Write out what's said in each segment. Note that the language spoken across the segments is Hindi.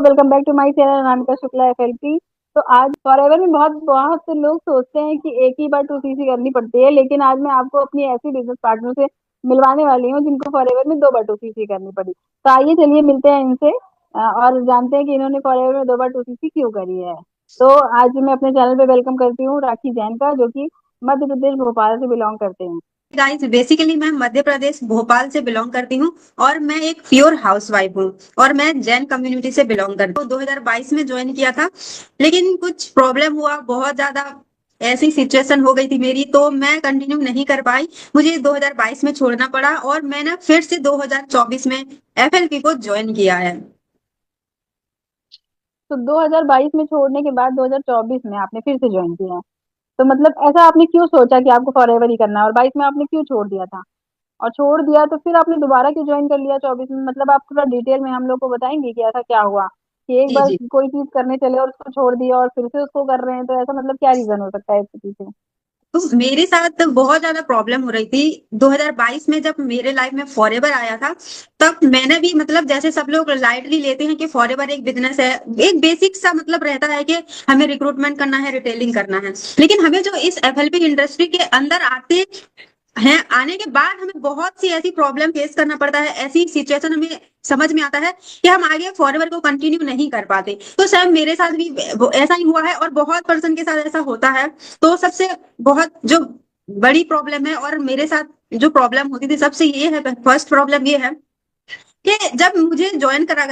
Welcome back to my channel Anamika Shukla FLP. तो आज फॉरएवर में बहुत बहुत से लोग सोचते हैं कि एक ही बार 2सीसी करनी पड़ती है, लेकिन आज मैं आपको अपनी ऐसी बिजनेस पार्टनर से मिलवाने वाली हूँ जिनको फॉरएवर में 2 बार 2सीसी करनी पड़ी। तो आइए चलिए मिलते हैं इनसे और जानते हैं कि इन्होंने फॉरएवर में 2 बार 2सीसी क्यों करी है। तो आज मैं अपने चैनल पे वेलकम करती हूँ राखी जैन का, जो कि मध्य प्रदेश भोपाल से बिलोंग करते हैं। गाइस बेसिकली मैं मध्य प्रदेश भोपाल से बिलोंग करती हूँ और मैं एक प्योर हाउसवाइफ हूँ और मैं जैन कम्युनिटी से बिलोंग करती हूँ। 2022 में ज्वाइन किया था, लेकिन कुछ प्रॉब्लम हुआ, बहुत ज्यादा ऐसी सिचुएशन हो गई थी मेरी, तो मैं कंटिन्यू नहीं कर पाई। मुझे 2022 में छोड़ना पड़ा और मैंने फिर से 2024 में एफएलपी को ज्वाइन किया है। तो 2022 में छोड़ने के बाद 2024 में आपने फिर से ज्वाइन किया है। तो मतलब ऐसा आपने क्यों सोचा कि आपको फॉरएवर ही करना है, और 22 में आपने क्यों छोड़ दिया था? और छोड़ दिया तो फिर आपने दोबारा क्यों ज्वाइन कर लिया 24 में? मतलब आप थोड़ा डिटेल में हम लोग को बताएंगे कि ऐसा क्या हुआ कि एक जी बार जी। कोई चीज करने चले और उसको छोड़ दिया और फिर से उसको कर रहे हैं, तो ऐसा मतलब क्या रीजन हो सकता है इसके पीछे? तो मेरे साथ बहुत ज्यादा प्रॉब्लम हो रही थी 2022 में, जब मेरे लाइफ में फॉरएवर आया था। तब मैंने भी मतलब जैसे सब लोग लाइटली लेते हैं कि फॉरएवर एक बिजनेस है, एक बेसिक सा मतलब रहता है कि हमें रिक्रूटमेंट करना है, रिटेलिंग करना है। लेकिन हमें जो इस एफएलपी इंडस्ट्री के अंदर आते हैं, आने के बाद हमें बहुत सी ऐसी प्रॉब्लम फेस करना पड़ता है, ऐसी सिचुएशन हमें समझ में आता है कि हम आगे फॉरएवर को कंटिन्यू नहीं कर पाते। तो सर मेरे साथ भी ऐसा ही हुआ है और बहुत पर्सन के साथ ऐसा होता है। तो सबसे बहुत जो बड़ी प्रॉब्लम है और मेरे साथ जो प्रॉब्लम होती थी सबसे ये है, फर्स्ट प्रॉब्लम ये है कि जब मुझे ज्वाइन कराया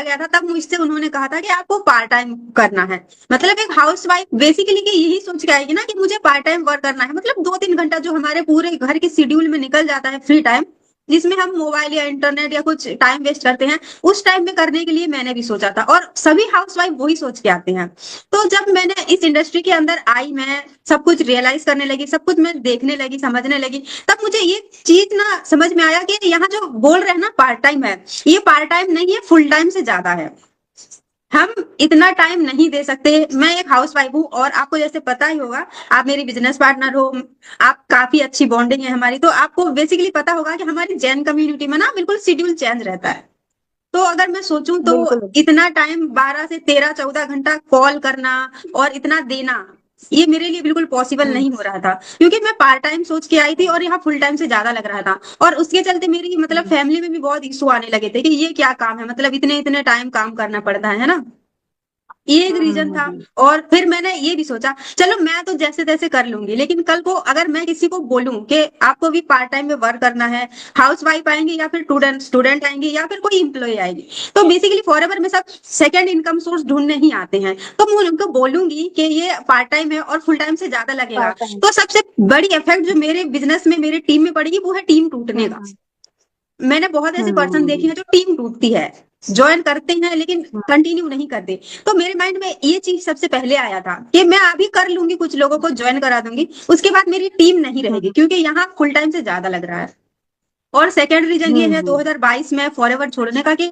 गया था, तब मुझसे उन्होंने कहा था कि आपको पार्ट टाइम करना है। मतलब एक हाउस वाइफ बेसिकली कि यही सोच के आएगी ना कि मुझे पार्ट टाइम वर्क करना है, मतलब 2-3 घंटा जो हमारे पूरे घर के शेड्यूल में निकल जाता है फ्री टाइम, जिसमें हम मोबाइल या इंटरनेट या कुछ टाइम वेस्ट करते हैं, उस टाइम में करने के लिए मैंने भी सोचा था और सभी हाउस वाइफ वही सोच के आते हैं। तो जब मैंने इस इंडस्ट्री के अंदर आई, मैं सब कुछ रियलाइज करने लगी, सब कुछ मैं देखने लगी, समझने लगी, तब मुझे ये चीज ना समझ में आया कि यहाँ जो बोल रहे हैं ना पार्ट टाइम है, ये पार्ट टाइम नहीं है, फुल टाइम से ज्यादा है। हम इतना टाइम नहीं दे सकते। मैं एक हाउस वाइफ हूँ और आपको जैसे पता ही होगा, आप मेरी बिजनेस पार्टनर हो, आप काफी अच्छी बॉन्डिंग है हमारी, तो आपको बेसिकली पता होगा कि हमारी जैन कम्युनिटी में ना बिल्कुल शेड्यूल चेंज रहता है। तो अगर मैं सोचूं तो बिल्कुल। इतना टाइम 12 से 13-14 घंटा कॉल करना और इतना देना, ये मेरे लिए बिल्कुल पॉसिबल हम्म। नहीं हो रहा था, क्योंकि मैं पार्ट टाइम सोच के आई थी और यहाँ फुल टाइम से ज्यादा लग रहा था। और उसके चलते मेरी मतलब हम्म। फैमिली में भी बहुत इशू आने लगे थे कि ये क्या काम है, मतलब इतने इतने टाइम काम करना पड़ता है ना। ये एक रीजन था। हम्म। और फिर मैंने ये भी सोचा, चलो मैं तो जैसे तैसे कर लूंगी, लेकिन कल को अगर मैं किसी को बोलूं कि आपको भी पार्ट टाइम में वर्क करना है, हाउस वाइफ आएंगे या फिर स्टूडेंट स्टूडेंट आएंगे या फिर कोई इंप्लॉय आएगी, तो बेसिकली फॉरएवर में सब सेकंड इनकम सोर्स ढूंढने ही आते हैं। तो मैं उनको बोलूंगी कि ये पार्ट टाइम है और फुल टाइम से ज्यादा लगेगा, पार्ट टाइम। तो सबसे बड़ी इफेक्ट जो मेरे बिजनेस में मेरे टीम में पड़ेगी वो है टीम टूटने का। हम्म। मैंने बहुत ऐसे पर्सन देखे हम्म। हैं जो टीम टूटती है, ज्वाइन करते हैं लेकिन हम्म। कंटिन्यू नहीं करते। तो मेरे माइंड में ये चीज सबसे पहले आया था कि मैं अभी कर लूंगी, कुछ लोगों को ज्वाइन करा दूंगी, उसके बाद मेरी टीम नहीं रहेगी, हम्म। क्योंकि यहाँ फुल टाइम से ज्यादा लग रहा है। और सेकेंड रीजन ये है हम्म। 2022 में फॉरएवर छोड़ने का कि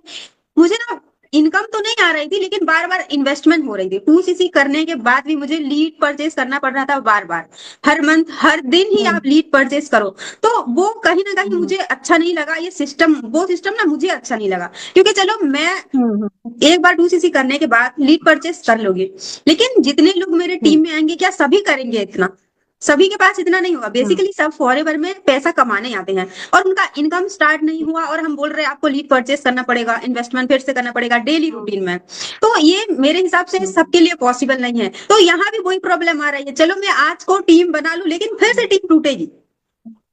मुझे ना इनकम तो नहीं आ रही थी, लेकिन बार बार इन्वेस्टमेंट हो रही थी। 2सीसी करने के बाद भी मुझे लीड परचेज करना पड़ रहा था बार बार, हर मंथ हर दिन ही हम्म। आप लीड परचेज करो। तो वो कहीं ना कहीं हम्म। मुझे अच्छा नहीं लगा, ये सिस्टम, वो सिस्टम ना मुझे अच्छा नहीं लगा, क्योंकि चलो मैं हम्म। एक बार 2सीसी करने के बाद लीड परचेस कर लोगे, लेकिन जितने लोग मेरे हम्म। टीम में आएंगे क्या सभी करेंगे इतना? सभी के पास इतना नहीं होगा। हम्म। बेसिकली सब फॉरएवर में पैसा कमाने आते हैं और उनका इनकम स्टार्ट नहीं हुआ और हम बोल रहे हैं आपको लीड परचेस करना पड़ेगा, इन्वेस्टमेंट फिर से करना पड़ेगा डेली हम्म। रूटीन में। तो ये मेरे हिसाब से हम्म। सबके लिए पॉसिबल नहीं है। तो यहाँ भी वही प्रॉब्लम आ रही है, चलो मैं आज को टीम बना लूं लेकिन फिर से टीम टूटेगी।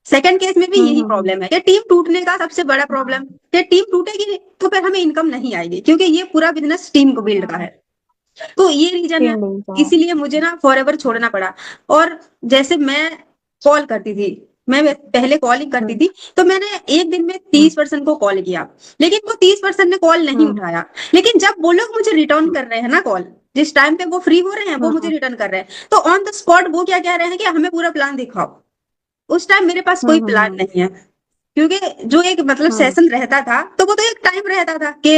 सेकंड केस में भी यही हम्म। प्रॉब्लम है कि टीम टूटने का सबसे बड़ा प्रॉब्लम, कि टीम टूटेगी तो फिर हमें इनकम नहीं आएगी, क्योंकि ये पूरा बिजनेस टीम को बिल्ड का है। तो ये रीजन है, टीम बिल्ड है। इसीलिए मुझे ना फॉरएवर छोड़ना पड़ा। और जैसे मैं कॉल करती थी, मैं पहले कॉलिंग करती हम्म। थी, तो मैंने एक दिन में हम्म। 30 पर्सन को कॉल किया, लेकिन वो 30 पर्सन ने कॉल नहीं हम्म। उठाया। लेकिन जब वो लोग मुझे रिटर्न कर रहे हैं ना कॉल, जिस टाइम पे वो फ्री हो रहे हैं वो मुझे हम्म। रिटर्न कर रहे हैं, तो ऑन द स्पॉट वो क्या कह रहे हैं कि हमें पूरा प्लान दिखाओ। उस टाइम मेरे पास कोई प्लान हम्म। नहीं है, क्योंकि जो एक मतलब हम्म। सेशन रहता था तो वो तो एक टाइम रहता था कि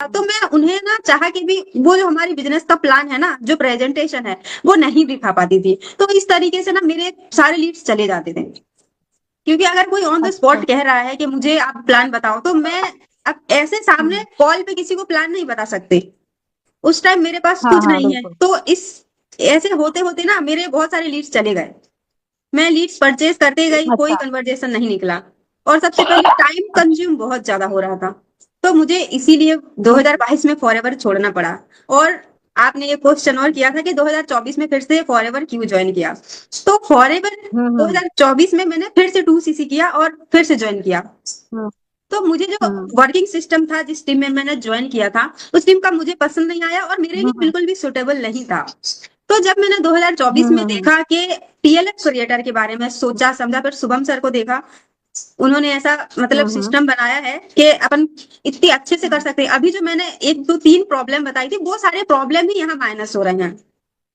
तो मैं उन्हें ना चाह के भी वो जो हमारी बिजनेस का प्लान है ना, जो प्रेजेंटेशन है, वो नहीं दिखा पाती थी। तो इस तरीके से ना मेरे सारे लीड्स चले जाते थे, क्योंकि अगर कोई ऑन द अच्छा। स्पॉट कह रहा है कि मुझे आप प्लान बताओ, तो मैं अब ऐसे सामने कॉल पे किसी को प्लान नहीं बता सकते, उस टाइम मेरे पास हाँ कुछ हाँ नहीं है। बिल्कुल। तो इस ऐसे होते होते ना मेरे बहुत सारे लीड्स चले गए। मैं लीड्स परचेज करते गई, कोई अच्छा। कन्वर्जेशन नहीं निकला। और सबसे पहले टाइम अच्छा। कंज्यूम बहुत ज्यादा हो रहा था। तो मुझे इसीलिए हम्म 2022 में फॉरएवर छोड़ना पड़ा। और आपने ये क्वेश्चन और किया था कि 2024 में फिर से फॉरएवर क्यों ज्वाइन किया। तो फॉरएवर हम्म 2024 में मैंने फिर से 2cc किया और फिर से ज्वाइन किया। हम्म तो मुझे जो हम्म वर्किंग सिस्टम था जिस टीम में मैंने ज्वाइन किया था, उस टीम का मुझे पसंद नहीं आया और मेरे लिए हम्म बिल्कुल भी सुटेबल नहीं था। तो जब मैंने 2024 में हम्म देखा कि टीएलएफ क्रिएटर के बारे में सोचा समझा, फिर शुभम सर को देखा, उन्होंने ऐसा मतलब हम्म सिस्टम बनाया है कि अपन इतनी अच्छे से कर सकते हैं। अभी जो मैंने एक दो तीन प्रॉब्लम बताई थी, वो सारे प्रॉब्लम ही यहाँ माइनस हो रहे हैं।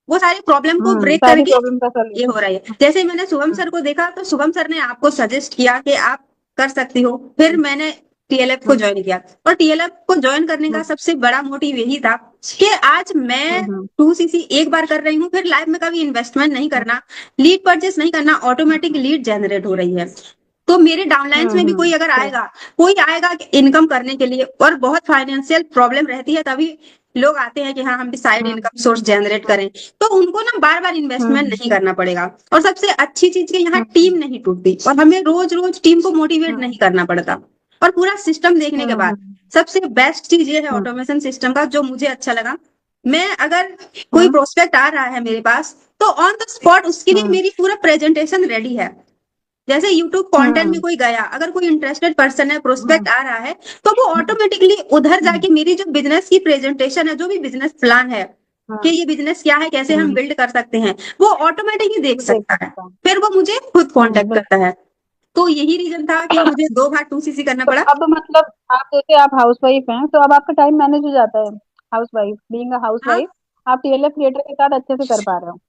वो सारे प्रॉब्लम को ब्रेक सारी करके प्रॉब्लम का ये हो सॉल्यूशन। रही है। जैसे मैंने शुभम सर को देखा तो शुभम सर ने आपको सजेस्ट किया कि आप कर सकती हो, फिर मैंने टीएलएफ को ज्वाइन किया। और टीएलएफ को ज्वाइन करने का सबसे बड़ा मोटिव यही था कि आज मैं 2cc एक बार कर रही हूँ, फिर लाइफ में कभी इन्वेस्टमेंट नहीं करना, लीड परचेस नहीं करना, ऑटोमेटिक लीड जनरेट हो रही है। तो मेरे डाउनलाइंस में भी कोई अगर आएगा, कोई आएगा इनकम करने के लिए और बहुत फाइनेंशियल प्रॉब्लम रहती है, तभी लोग आते हैं कि हाँ हम भी साइड इनकम सोर्स जनरेट करें। तो उनको ना बार बार इन्वेस्टमेंट नहीं करना पड़ेगा। और सबसे अच्छी चीज कि यहाँ टीम नहीं टूटती और हमें रोज रोज टीम को मोटिवेट नहीं करना पड़ता। और पूरा सिस्टम देखने के बाद सबसे बेस्ट चीज ये है ऑटोमेशन सिस्टम का, जो मुझे अच्छा लगा। मैं अगर कोई प्रोस्पेक्ट आ रहा है मेरे पास, तो ऑन द स्पॉट उसके लिए मेरी पूरा प्रेजेंटेशन रेडी है। जैसे यूट्यूब कंटेंट में कोई गया, अगर कोई इंटरेस्टेड पर्सन है, प्रोस्पेक्ट आ रहा है, तो वो ऑटोमेटिकली उधर जाके मेरी जो बिजनेस की प्रेजेंटेशन है, जो भी बिजनेस प्लान है कि ये बिजनेस क्या है, कैसे हम बिल्ड कर सकते हैं, वो ऑटोमेटिकली देख देख सकता है। सकता हूँ। फिर वो मुझे खुद कांटेक्ट बिल्कुल। करता है। तो यही रीजन था कि मुझे 2 बार 2cc करना तो पड़ा। अब मतलब आप जैसे आप हाउस वाइफ हैं, तो अब आपका टाइम मैनेज हो जाता है। House wife, being a house हाँ वाइफ, आप टीएलएफ क्रिएटर के साथ अच्छे से कर पा रहे हो,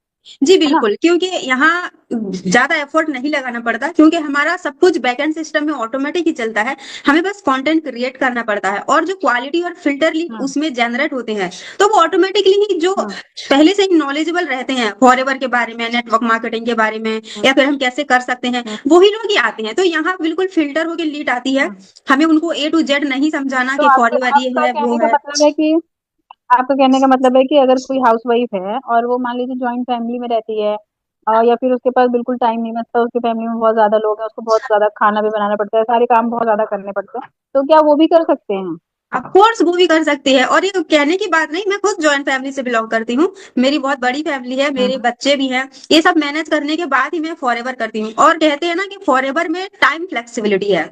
जी है ना? बिल्कुल, क्योंकि यहाँ ज्यादा एफर्ट नहीं लगाना पड़ता, क्योंकि हमारा सब कुछ बैकएंड सिस्टम में ऑटोमेटिक ही चलता है। हमें बस कंटेंट क्रिएट करना पड़ता है और जो क्वालिटी और फिल्टर लीड हम्म उसमें जनरेट होते हैं, तो वो ऑटोमेटिकली ही जो हम्म पहले से ही नॉलेजेबल रहते हैं फॉरएवर के बारे में, नेटवर्क मार्केटिंग के बारे में, हम्म या फिर हम कैसे कर सकते हैं, हम्म वही लोग ही आते हैं। तो यहाँ बिल्कुल फिल्टर होकर लीड आती है। हम्म। हमें उनको A to Z नहीं समझाना तो कि आपका फॉरएवर ये आपका है वो कहने का है। मतलब है कि आपका कहने का मतलब है कि अगर कोई हाउस वाइफ है और वो मान लीजिए जॉइंट फैमिली में रहती है, या फिर उसके पास बिल्कुल टाइम नहीं बचता, उसकी फैमिली में बहुत ज्यादा लोग हैं, उसको बहुत ज्यादा खाना भी बनाना पड़ता है, सारे काम बहुत ज्यादा करने पड़ते हैं, तो क्या वो भी कर सकते हैं? ऑफ कोर्स वो भी कर सकती है। और ये कहने की बात नहीं, मैं खुद जॉइंट फैमिली से बिलोंग करती हूँ। मेरी बहुत बड़ी फैमिली है, मेरे हम्म बच्चे भी हैं। ये सब मैनेज करने के बाद ही मैं फॉरएवर करती हूँ। और कहते हैं ना कि फॉरएवर में टाइम फ्लेक्सिबिलिटी है।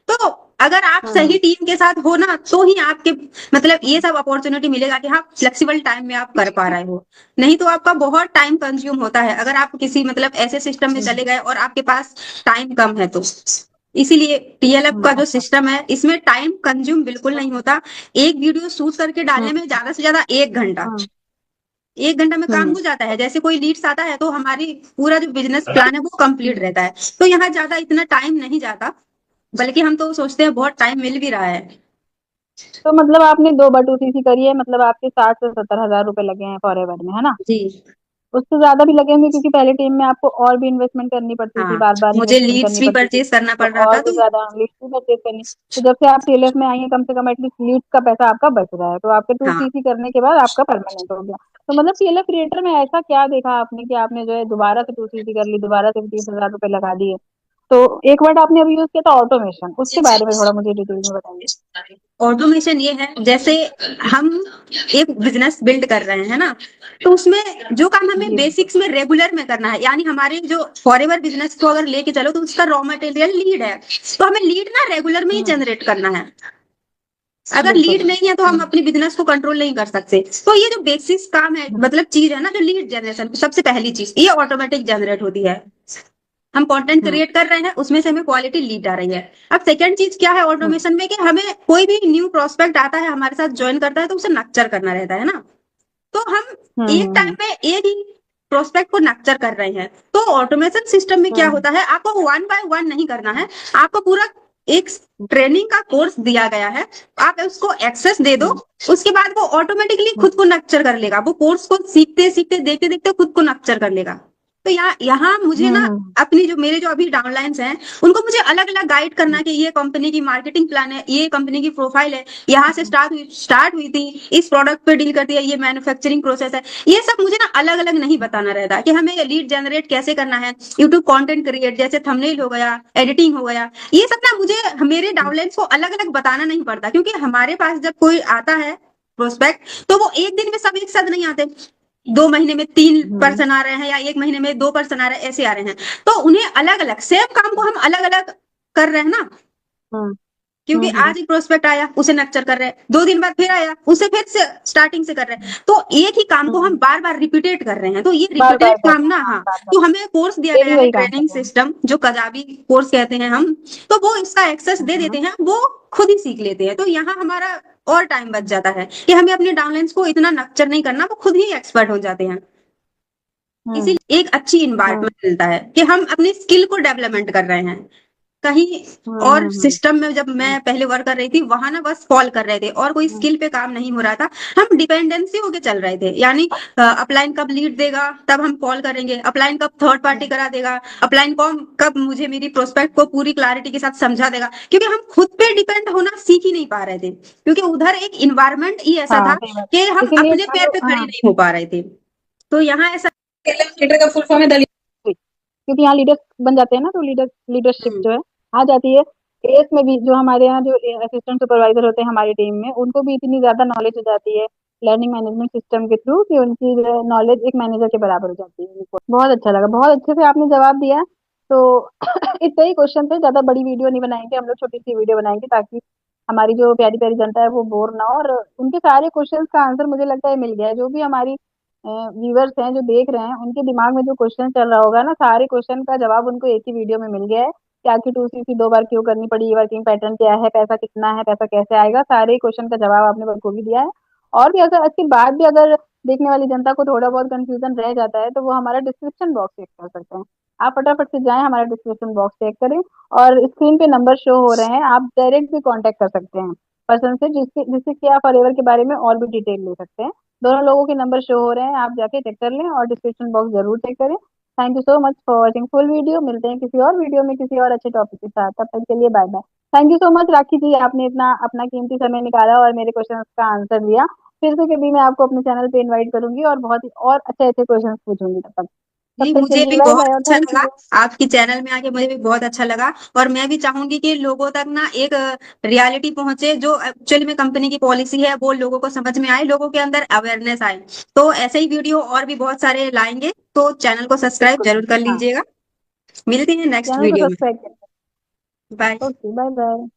तो अगर आप सही हम्म टीम के साथ हो ना, तो ही आपके मतलब ये सब अपॉर्चुनिटी मिलेगा कि हाँ फ्लेक्सिबल टाइम में आप कर पा रहे हो। नहीं तो आपका बहुत टाइम कंज्यूम होता है अगर आप किसी मतलब ऐसे सिस्टम में चले गए और आपके पास टाइम कम है तो। इसीलिए टीएलएफ का जो अच्छा। सिस्टम है, इसमें टाइम कंज्यूम बिल्कुल नहीं होता। एक वीडियो शूट करके डालने में हम्म ज्यादा से ज्यादा 1 घंटा, हम्म 1 घंटा में काम हम्म हो जाता है। जैसे कोई लीड्स आता है तो हमारी पूरा जो बिजनेस प्लान है वो कंप्लीट रहता है। तो यहाँ ज्यादा इतना टाइम नहीं जाता, बल्कि हम तो सोचते हैं बहुत टाइम मिल भी रहा है। तो मतलब आपने 2 बार 2cc करी है, मतलब आपके 60 से 70 हजार रुपए लगे हैं फॉरएवर में, है ना? जी उससे ज्यादा भी लगे होंगे, क्योंकि पहले टीम में आपको और भी इन्वेस्टमेंट करनी पड़ती थी, हाँ, बार बार मुझे इन्वेस्टमेंट लीड्स करनी भी पड़ती थी, परचेज करना तो पड़ रहा था और भी तो। ज्यादा लीड्स भी परचेज करनी। तो जब से आप टीएलएफ में आई हैं, कम से कम एटलीस्ट लीड्स का पैसा आपका बच रहा है, तो आपके टू हाँ सीसी करने के बाद आपका परमानेंट हो गया। तो मतलब टीएलएफ क्रिएटर में ऐसा क्या देखा आपने कि आपने जो है दोबारा से 2cc कर ली, दोबारा से 30 हजार रुपए लगा दिए? तो एक वर्ड आपने अभी यूज किया था ऑटोमेशन, उसके बारे में थोड़ा मुझे डिटेल में बताइए। ऑटोमेशन ये है, जैसे हम एक बिजनेस बिल्ड कर रहे हैं, है ना, तो उसमें जो काम हमें जी बिल्कुल। बेसिक्स में रेगुलर में करना है, यानी हमारे जो फॉरएवर बिजनेस को अगर लेके चलो तो उसका रॉ मटेरियल लीड है। तो हमें लीड ना रेगुलर में ही हम्म जनरेट करना है। अगर बिल्कुल। लीड नहीं है तो हम अपनी बिजनेस को कंट्रोल नहीं कर सकते। तो ये जो बेसिक काम है, हम्म मतलब चीज है ना, जो लीड जनरेशन सबसे पहली चीज ये ऑटोमेटिक जनरेट होती है। हम कंटेंट हम्म क्रिएट कर रहे हैं, उसमें से हमें क्वालिटी लीड आ रही है। अब सेकंड चीज क्या है हम्म ऑटोमेशन में, कि हमें कोई भी न्यू प्रोस्पेक्ट आता है हमारे साथ ज्वाइन करता है तो उसे नक्चर करना रहता है ना। तो हम एक टाइम हम्म में एक ही प्रोस्पेक्ट को नक्चर कर रहे हैं। तो ऑटोमेशन सिस्टम में क्या हम्म होता है, आपको 1 by 1 नहीं करना है। आपको पूरा एक ट्रेनिंग का कोर्स दिया गया है, आप उसको एक्सेस दे दो। हम्म उसके बाद वो ऑटोमेटिकली हम्म खुद को नक्चर कर लेगा, वो कोर्स को सीखते सीखते देखते देखते खुद को नक्चर कर लेगा। तो यहाँ मुझे ना हम्म अपनी जो मेरे जो अभी डाउनलाइंस हैं उनको मुझे अलग अलग गाइड करना कि ये कंपनी की मार्केटिंग प्लान है, ये कंपनी की प्रोफाइल है, यहाँ से स्टार्ट हुई थी, इस प्रोडक्ट पे डील करती है, ये मैन्युफैक्चरिंग प्रोसेस है। ये सब मुझे ना अलग अलग नहीं बताना रहता कि हमें लीड जनरेट कैसे करना है, यूट्यूब कंटेंट क्रिएट जैसे थंबनेल हो गया, एडिटिंग हो गया, ये सब ना मुझे मेरे डाउनलाइंस को अलग अलग बताना नहीं पड़ता, क्योंकि हमारे पास जब कोई आता है प्रोस्पेक्ट तो वो एक दिन में सब एक साथ नहीं आते, 2 महीने में 3 पर्सन आ रहे हैं या 1 महीने में 2 पर्सन आ रहे हैं, ऐसे आ रहे हैं। तो उन्हें अलग अलग सेम काम को हम अलग अलग कर रहे हैं ना, हम्म क्योंकि हम्म आज एक प्रोस्पेक्ट आया उसे नक्चर कर रहे हैं, 2 दिन बाद फिर आया उसे फिर से स्टार्टिंग से कर रहे हैं, तो एक ही काम को हम हम्म। बार बार रिपीटेट कर रहे हैं, तो ये बार बार रिपीटेड कर काम रहे हैं, ना, हाँ हाँ, बार बार तो हमें कोर्स दिया गया डेली है वही काम कर ट्रेनिंग रहे हैं। सिस्टम जो कजाबी कोर्स कहते हैं हम, तो वो इसका एक्सेस दे देते हैं, वो खुद ही सीख लेते हैं, तो यहाँ हमारा और टाइम बच जाता है कि हमें अपने डाउनलाइंस को इतना नक्चर नहीं करना, वो खुद ही एक्सपर्ट हो जाते हैं। हम्म इसीलिए एक अच्छी हम्म इन्वायरमेंट मिलता है कि हम अपनी स्किल को डेवलपमेंट कर रहे हैं कहीं। और हम्म सिस्टम में जब मैं पहले वर्क कर रही थी वहां ना बस कॉल कर रहे थे और कोई हम्म स्किल पे काम नहीं हो रहा था, हम डिपेंडेंसी होके चल रहे थे, यानी अपलाइन कब लीड देगा तब हम कॉल करेंगे, अपलाइन कब थर्ड पार्टी करा देगा, अपलाइन कब मुझे मेरी प्रोस्पेक्ट को पूरी क्लैरिटी के साथ समझा देगा, क्योंकि हम खुद पे डिपेंड होना सीख ही नहीं पा रहे थे, क्योंकि उधर एक इन्वायरमेंट ही ऐसा हाँ था सही बात। कि हम इसीलिए अपने पैर अब पे खड़े हाँ नहीं हो पा रहे थे। तो यहाँ ऐसा लीडर का फुल फॉर्म है क्योंकि यहाँ लीडर बन जाते हैं ना, तो लीडरशिप हम्म, जो है आ जाती है। केस में भी जो हमारे यहाँ जो असिस्टेंट सुपरवाइजर होते हैं हमारी टीम में, उनको भी इतनी ज्यादा नॉलेज हो जाती है लर्निंग मैनेजमेंट सिस्टम के थ्रू कि उनकी जो नॉलेज एक मैनेजर के बराबर हो जाती है उनको। बहुत अच्छा लगा, बहुत अच्छे से आपने जवाब दिया। तो इतने ही क्वेश्चन थे, ज्यादा बड़ी वीडियो नहीं बनाएंगे हम लोग, छोटी सी वीडियो बनाएंगे ताकि हमारी जो प्यारी प्यारी जनता है वो बोर ना हो। और उनके सारे क्वेश्चन का आंसर मुझे लगता है मिल गया है। जो भी हमारी व्यूवर्स हैं जो देख रहे हैं, उनके दिमाग में जो क्वेश्चन चल रहा होगा ना, सारे क्वेश्चन का जवाब उनको एक ही वीडियो में मिल गया है कि आखिर 2CC 2 बार क्यों करनी पड़ी, वर्किंग पैटर्न क्या है, पैसा कितना है, पैसा कैसे आएगा, सारे क्वेश्चन का जवाब आपने बखूबी दिया है। और भी अगर इसके बाद भी अगर देखने वाली जनता को थोड़ा बहुत कंफ्यूजन रह जाता है तो वो हमारा डिस्क्रिप्शन बॉक्स चेक कर सकते हैं। आप फटाफट से जाएं, हमारा डिस्क्रिप्शन बॉक्स चेक करें, और स्क्रीन पे नंबर शो हो रहे हैं, आप डायरेक्ट भी कांटेक्ट कर सकते हैं पर्सन से, जिससे जिससे कि आप फॉरएवर के बारे में और भी डिटेल ले सकते हैं। दोनों लोगों के नंबर शो हो रहे हैं, आप जाके चेक कर लें और डिस्क्रिप्शन बॉक्स जरूर चेक करें। Thank you so much for watching full video. मिलते हैं किसी और वीडियो में किसी और अच्छे टॉपिक के साथ, तब तक के लिए bye bye. Thank you so much Rakhi ji, आपने इतना अपना कीमती समय निकाला और मेरे क्वेश्चन का आंसर दिया। फिर से कभी मैं आपको अपने चैनल पे इनवाइट करूंगी और बहुत ही और अच्छे अच्छे क्वेश्चन पूछूंगी। तब जी, तक के मुझे लिए भी बाय बहुत बाय और अच्छा थैंक लगा, यू। आपकी चैनल में आके मुझे भी बहुत अच्छा लगा, और मैं भी चाहूंगी कि लोगों तक ना एक रियलिटी पहुंचे, जो एक्चुअली में कंपनी की पॉलिसी है वो लोगों को समझ में आए, लोगों के अंदर अवेयरनेस आए। तो ऐसे ही वीडियो और भी बहुत सारे लाएंगे, तो चैनल को सब्सक्राइब बिल्कुल। जरूर कर हाँ, लीजिएगा। मिलते हैं नेक्स्ट चैनल को वीडियो में। सब्सक्राइब करें। बाय। Okay bye bye.